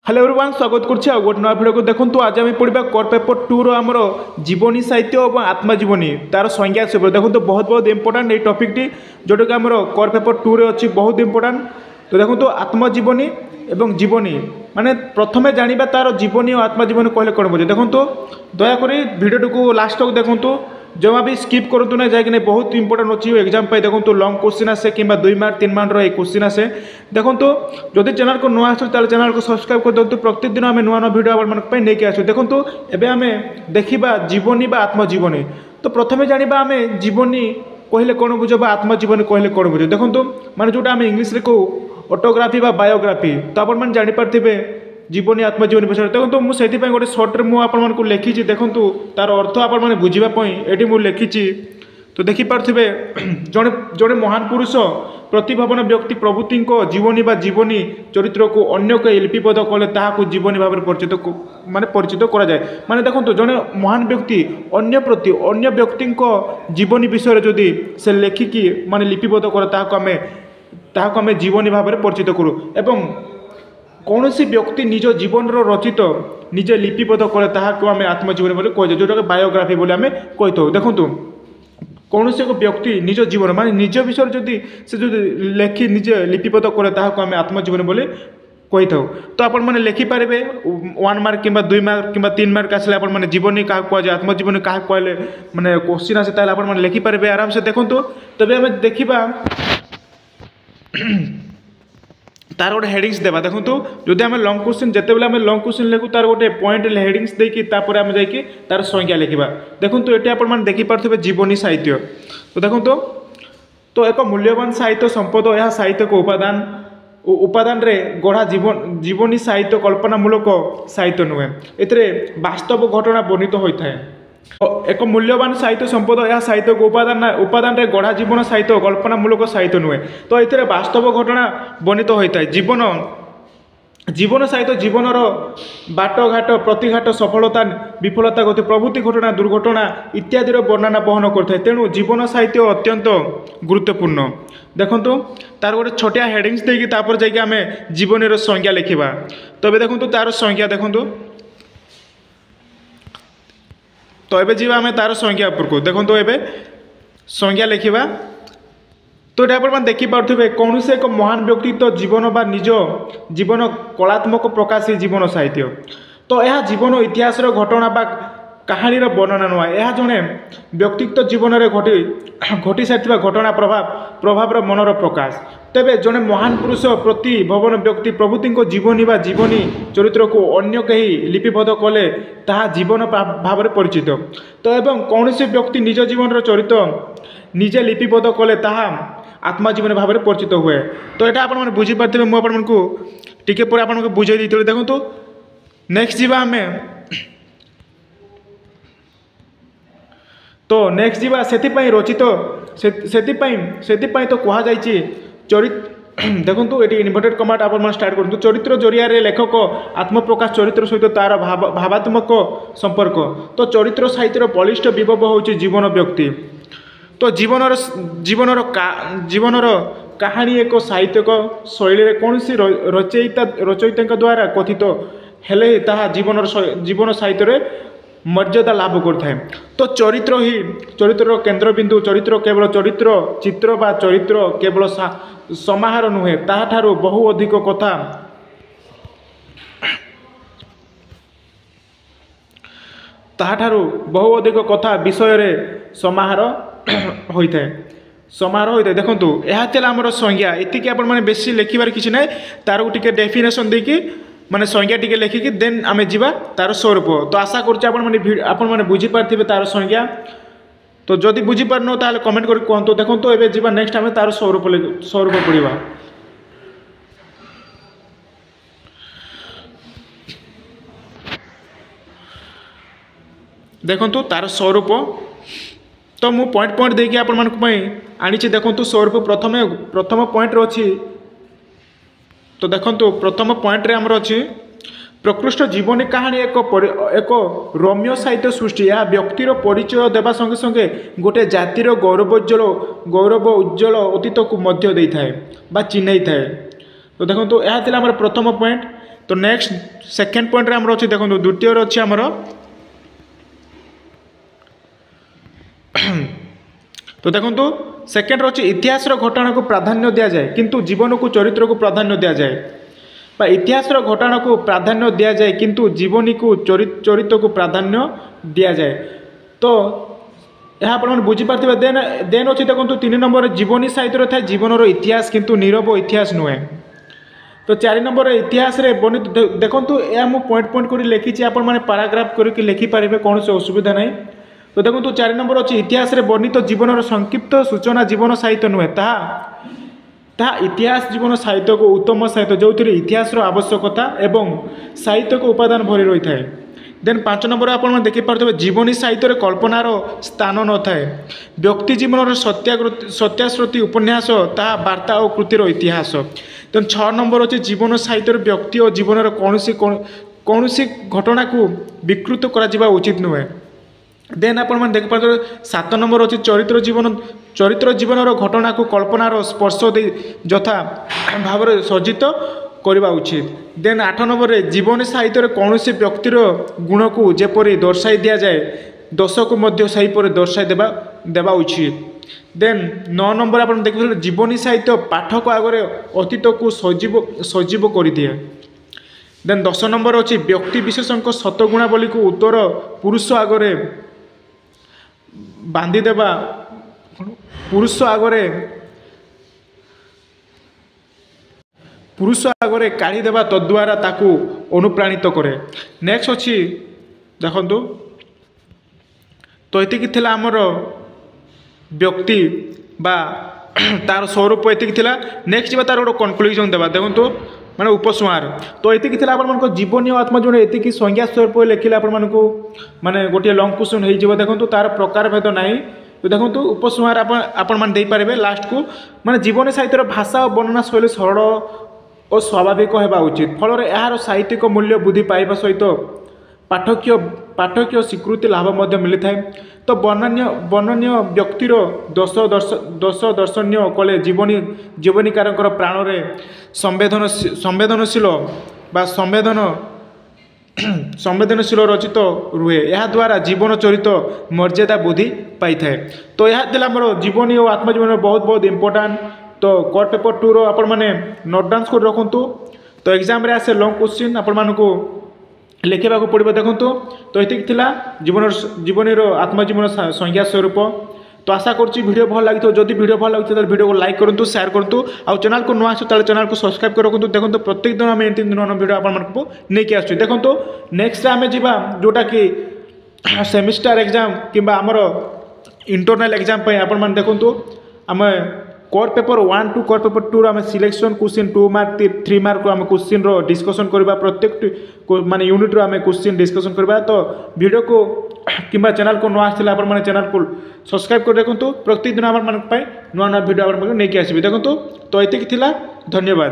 Hello everyone स्वागत करछि गोटे नया भिडियो को देखंतु आज आम पढ़ा कोर पेपर 2 रो आमर जीवनी साहित्य और आत्मजीवनी तार संज्ञा सब देखो बहुत बहुत इंपोर्टाट ये टॉपिक टी जोटा कि आमर कोर पेपर 2 रे अच्छी बहुत इंपोर्टाट। तो देखो आत्मजीवनी एवं जीवनी माने प्रथमे जानिबा तार जीवनी और आत्मजीवनी कहले कौन बुझे देखो दयाकोरी भिडियो को लास्ट तक देखो जमा भी स्किप करूँ ना जाए बहुत इंपोर्टेंट अच्छी एग्जाम पे देखो लॉन्ग क्वेश्चन आसे कि 2 मार्क 3 मार्क रो क्वेश्चन आसे देखो जदि चैनल को नुआ आस चैनल को सब्सक्राइब कर दिखाँ प्रतिदिन आम नुआ नुआ भिडियो आप नहीं आसू देखो एवं आम देखा जीवनी बा आत्मजीवनी। तो प्रथमे जानिबा आम जीवनी कहले कौन बुझ आत्मजीवनी कहले कौन बुझ देखो माने जोटा आम इंग्लिश रे कहू ऑटोग्राफी बा बायोग्राफी तो आपण जानि पारथिबे जीवनी आत्मजीवनी विषय देखो मुझे गोटे सर्ट्रे मुझे लिखी देखूँ तार अर्थ आपण बुझापी ये मुझे लिखी तो देखिपे जड़े जड़े महान पुरुष प्रतिभावन व्यक्ति प्रभृति जीवनी बा जीवनी चरित्र को अन्य कई लिपिबद्ध कले ताकू जीवनी भाव परिचित माने परिचित करा जाए माने देखो जड़े महान व्यक्ति अन्य प्रति अन्य व्यक्ति जीवनी विषय जदि से लेखिकी माने लिपिबद्ध करे ताकू आम जीवनी भाव परिचित करूँ एवं कौन सी व्यक्ति निज जीवन रचित निजे लिपिबद्ध करे ताकू आम आत्मजीवनी बोली कह जोटा कि बायोग्राफी बोली आम कही था। देखूँ कौन से एक व्यक्ति निज जीवन माने निज विषय जदि से जो लेखि निजे लिपिबद्ध करे ताकू आम आत्मजीवनी बोली कही था। तो आपण मैंने लिखिपारे 1 मार्क कि 2 मार्क कि 3 मार्क आसले आपण मैंने जीवनी क्या कहुए आत्मजीवनी क्या कहले मैंने क्वेश्चन आसे ताले आपण मैंने लिखिपारे आराम से देखूँ। तबे आम देखा तार गोटे हेडिंग्स देवा देखो जदि आम लंग क्वेश्चन जिते आम लंग क्वेश्चन लिखू तार गोटे पॉइंट हेडिंग्स देकी तापर आम जाकि तार संज्ञा लिखा देखो ये आप देखिपे जीवनी साहित्य। तो देखो तो एक मूल्यवान साहित्य संपद यह साहित्य को उपादान रे गढ़ा जीवनी साहित्य कल्पनामूलक साहित्य नुहे एथिरे वास्तव घटना वर्णित होता है। एक मूल्यवान साहित्य संपद यह साहित्य को उपादान रे गढ़ा जीवन साहित्य कल्पनामूलक साहित्य नुहे तो ये वास्तव घटना वर्णित होता है। जीवन साहित्य जीवनर बाटघाट प्रतिघाट सफलता विफलता गति प्रभृति घटना दुर्घटना इत्यादि वर्णना बहन करता है तेणु जीवन साहित्य अत्यंत गुरुत्वपूर्ण। देखो तार गोटे छोटिया हेडिंग्स देकी तापर जाकि आम जीवनी संज्ञा लिखा तबे देखो तार संज्ञा देखो तो ये जी आम तार संज्ञा उपरको देखो तो ये संज्ञा लिखा तो ये आप देखिपे कौन से एक महान व्यक्तित्व जीवन बा निज जीवन कलात्मक प्रकाश जीवन साहित्य तो यह जीवन इतिहास घटना बा कहानी वर्णना नुहे यह जड़े व्यक्तित्व जीवन में घटी सारी घटना प्रभाव मनर प्रकाश तेरे जड़े महान पुरुष प्रतिभावन व्यक्ति प्रभृति जीवनी बा जीवनी चरित्र को अन्य कहीं लिपिबद्ध कले ताहा जीवन भाव परिचित तो एवं कौन से व्यक्ति निज जीवन चरित्र निजे लिपिबद्ध कले ताहा आत्मजीवनी भाव परिचित हुए। तो यहाँ आप बुझीपारे मुझे टिके पर आपको बुझे दी देखो नेक्स्ट जीवा आम तो नेक्स्ट जीवा से रचित से तो कहुई चरित्र देखो ये इन्वर्टेड कमाट आप स्टार्ट करूँ चरित्र जरिया लेखक आत्मप्रकाश चरित्र सहित तार भावात्मक संपर्क तो चरित्र साहित्यर बलिष्ठ विभव हूँ जीवन व्यक्ति तो जीवनर कहानी एक साहित्यिक शैली कौन सी रचयिता द्वारा कथित हेले ताहा जीवन साहित्य मर्यादा लाभ करता तो चरित्र ही चरित्र केन्द्रबिंदु चरित्र केवल चरित्र चित्र बा चरित्र केवल समाहार नुहे ताहाठारु बहु अधिक कथा ताहाठारु बहु अधिक कथा विषय रे समाहार होता है देखो यह आमर संज्ञा एतिक आप बेसी लिखार किसी ना तार टे डेफिनेशन देकी माने संज्ञा टिके लिखिकी देन आम जीवा तार स्वरूप। तो आशा कर बुझीपारे तार संज्ञा तो जदि बुझीपारन ताले कमेंट कर कहतु देखो तो ये जीवा नेक्स्ट आम तार स्वरूप पढ़ा देखो तार स्वरूप तो मु पॉइंट देकी आपण आनी देखो स्वरूप प्रथम पॉइंट अच्छी तो देखो प्रथम पॉइंट रे आमर अच्छी प्रकृष्ट जीवनी कहानी एक रम्य साहित्य सृष्टि यह व्यक्तिर परिचय देवा संगे संगे गोटे जातिर गौरव उज्ज्वल अतीत को मध्य दे था चिन्हई थाए। तो देखो यह प्रथम पॉइंट तो नेक्स्ट सेकेंड पॉइंट आमर अच्छे देखो द्वितीय अच्छे आमर तो देखो सेकेंड अच्छे इतिहास घटना को प्राधान्य दि जाए किंतु जीवन को चरित्र को प्राधान्य दि जाए इतिहास घटना को प्राधान्य दि जाए किंतु जीवनी को चरित्र को प्राधान्य दि जाए तो यहाँ आप बुझीपारे देन अच्छे देखो 3 नंबर जीवनी साहित्य था जीवन इतिहास किंतु नीरव इतिहास नुहे तो 4 नंबर इतिहास रे बनी देखो यह मुझे पॉइंट पॉइंट कर लिखी आपण मैंने पाराग्राफ करके लिखिपारे कौन से असुविधा नहीं तो देखो 4 नंबर अच्छे इतिहास रे वर्णित जीवन संक्षिप्त सूचना जीवन साहित्य नुहे ताहा इतिहास जीवन साहित्य को उत्तम साहित्य जो इतिहास आवश्यकता एवं साहित्य को उपादान भरी रही है देन 5 नंबर आप देखिपे जीवनी साहित्य कल्पनार स्थान न थाए व्यक्ति जीवन सत्याश्रुति उपन्यास ता वार्ता और कृतिर इतिहास देन 6 नंबर अच्छे जीवन साहित्य व्यक्ति और जीवन कौन घटना को विकृत करा उचित नुहे देन आप देखिपे 7 नंबर अच्छे चरित्र जीवन घटना को कल्पनार स्पर्श दे यथा भाव सज्जित करवा उचित देन 8 नंबर जीवन साहित्य कौन से व्यक्तिर गुण को जेपरी दर्शाई दि जाए दोष को मध्य सहीपरि दर्शाई देवा उचित देन 9 नंबर आप देखिए जीवनी साहित्य पाठक आगे अतीत को सजीव कर दिए देन 10 नंबर अच्छी व्यक्ति विशेषों सतगुणावली को उत्तर पुरुष आगे बांधिदेवा पुरुष आगे काढ़ीदेवा तद्वारा ताकू अनुप्राणित करे नेक्स्ट अच्छी देखु तो ये आमर व्यक्ति बा तार स्वरूप ये नेक्स्ट जी तार गोटे कनक्लूजन देवा देखो माने उपसंहार तो ये आप जीवनी और आत्मजीवन ये संज्ञा स्वरूप लिखिले आप माने गोटे लंग क्वेश्चन हो देखो तार प्रकार भेद ना तो देखो उपसंहार आपण पारे लास्ट को माने जीवनी साहित्य भाषा और वर्णना शैली सरल और स्वाभाविक होगा उचित फल यार साहित्यिक मूल्य वृद्धि पाइबा सहित पाठकीय स्वीकृति लाभ मिलता है तो वर्णनीय व्यक्तिर दोष दर्शनीय कले जीवनीकार प्राण में संवेदनशील संवेदनशील रचित रुहे यह द्वारा जीवन चरित्र मर्यादा वृद्धि पाई थाए तो यह आमर जीवनी और आत्मजीवन बहुत बहुत इंपोर्टाट तो कोर्ट पेपर 2 रो आपण माने नोट डाउन कर रखुंतु तो एग्जाम रे आसे लॉन्ग क्वेश्चन आपण मानको लिखा पड़ो देखु तो ये जीवनी आत्मजीवन संज्ञा स्वरूप तो आशा करुँच वीडियो भल लगी जदि वीडियो भल लगी तो वीडियो को लाइक करूँ शेयर करूँ आउ चैनल को नुआ आसो चैनल को सब्सक्राइब कर रखुँ देखो प्रत्येक दिन आम एमती नुआ वीडियो आपको नहीं आसो देखो नेक्स्ट आम जा जोटा कि सेमिस्टर एग्जाम कि आमर इंटरनल एग्जाम आपण देखु आम core paper 1 to core paper 2 आम सिलेक्शन क्वेश्चन 2 मार्क 3 मार्क आम क्वेश्चन डिस्कसन करवा प्रत्येक माने यूनिट रो आम क्वेश्चन डिस्कसन करवा तो वीडियो को किंबा चैनल को नुआ आसला आप चैनल को सब्सक्राइब कर देखो प्रत्येक दिन आम नुआ नुआ वीडियो आप नहीं आसबि देखो तो ये धन्यवाद।